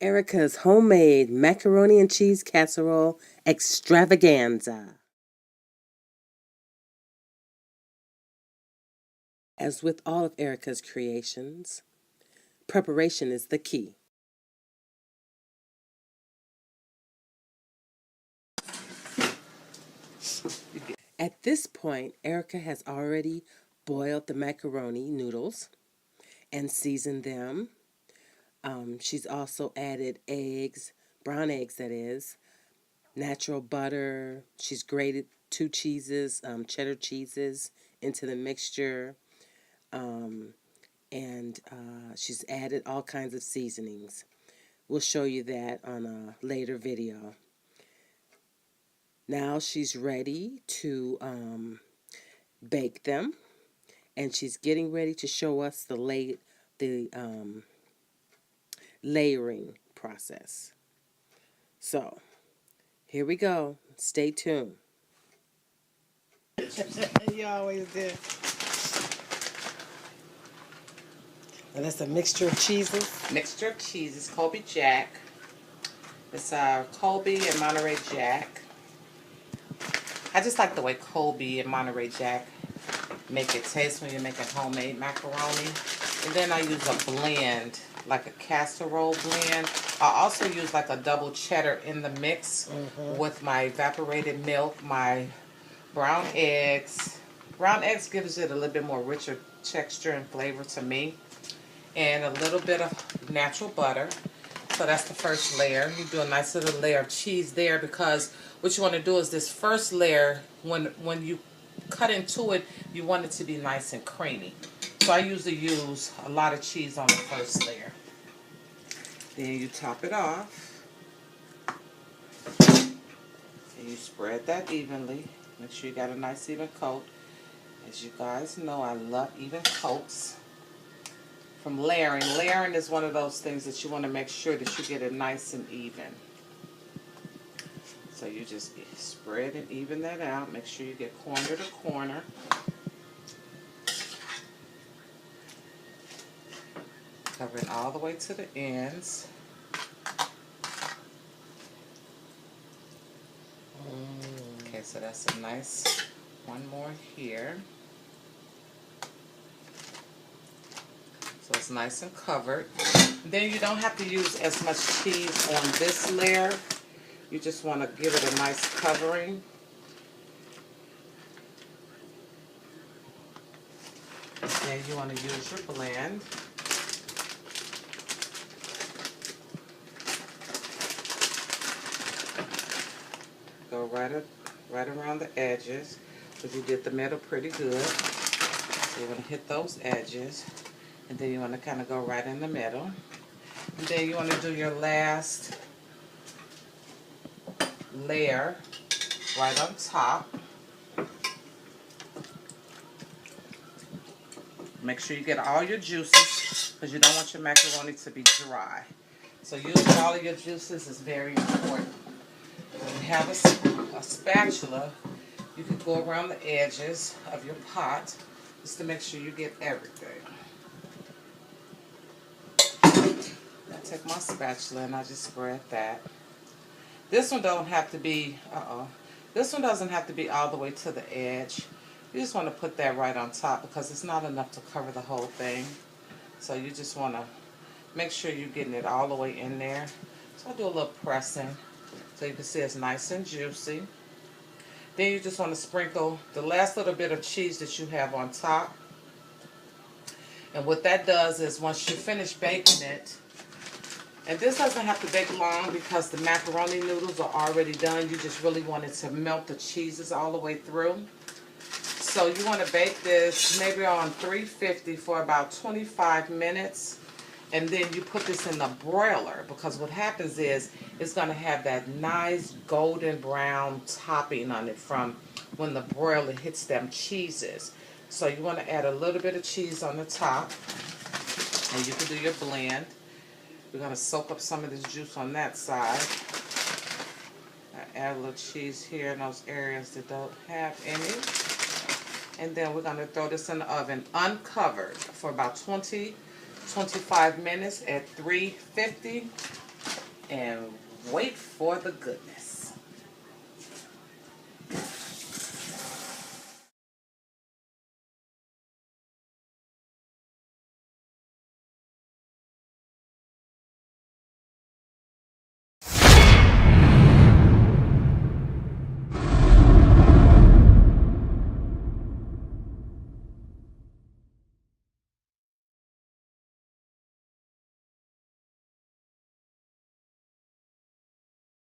Ericka's homemade macaroni and cheese casserole extravaganza. As with all of Ericka's creations, preparation is the key. At this point, Ericka has already boiled the macaroni noodles and seasoned them. She's also added eggs, brown eggs that is, natural butter. She's grated two cheeses, cheddar cheeses, into the mixture. Um, and she's added all kinds of seasonings. We'll show you that on a later video. Now she's ready to bake them, and she's getting ready to show us the layering process. So here we go. Stay tuned. You always do. And that's a mixture of cheeses. Mixture of cheeses, Colby Jack. It's Colby and Monterey Jack. I just like the way Colby and Monterey Jack make it taste when you're making homemade macaroni. And then I use a blend, like a casserole blend. I also use like a double cheddar in the mix with my evaporated milk, my brown eggs. Brown eggs gives it a little bit more richer texture and flavor to me. And a little bit of natural butter. So that's the first layer. You do a nice little layer of cheese there, because what you want to do is this first layer, when you cut into it, you want it to be nice and creamy. So I usually use a lot of cheese on the first layer. Then you top it off. And you spread that evenly. Make sure you got a nice even coat. As you guys know, I love even coats. From layering. Layering is one of those things that you want to make sure that you get it nice and even. So you just spread and even that out. Make sure you get corner to corner. Cover it all the way to the ends. Okay, so that's a nice one more here. So it's nice and covered. Then you don't have to use as much cheese on this layer. You just want to give it a nice covering. Then you want to use your blend. Go right around the edges, because you did the middle pretty good. So you're going to hit those edges. And then you want to kind of go right in the middle. And then you want to do your last layer right on top. Make sure you get all your juices, because you don't want your macaroni to be dry. So using all of your juices is very important. When you have a spatula, you can go around the edges of your pot just to make sure you get everything. I take my spatula and I just spread that. This one don't have to be, this one doesn't have to be all the way to the edge. You just want to put that right on top, because it's not enough to cover the whole thing. So you just want to make sure you're getting it all the way in there. So I do a little pressing so you can see it's nice and juicy. Then you just want to sprinkle the last little bit of cheese that you have on top. And what that does is, once you finish baking it, and this doesn't have to bake long because the macaroni noodles are already done. You just really want it to melt the cheeses all the way through. So you want to bake this maybe on 350 for about 25 minutes. And then you put this in the broiler, because what happens is it's going to have that nice golden brown topping on it from when the broiler hits them cheeses. So you want to add a little bit of cheese on the top. And you can do your blend. We're going to soak up some of this juice on that side. I add a little cheese here in those areas that don't have any. And then we're going to throw this in the oven uncovered for about 20-25 minutes at 350. And wait for the goodness.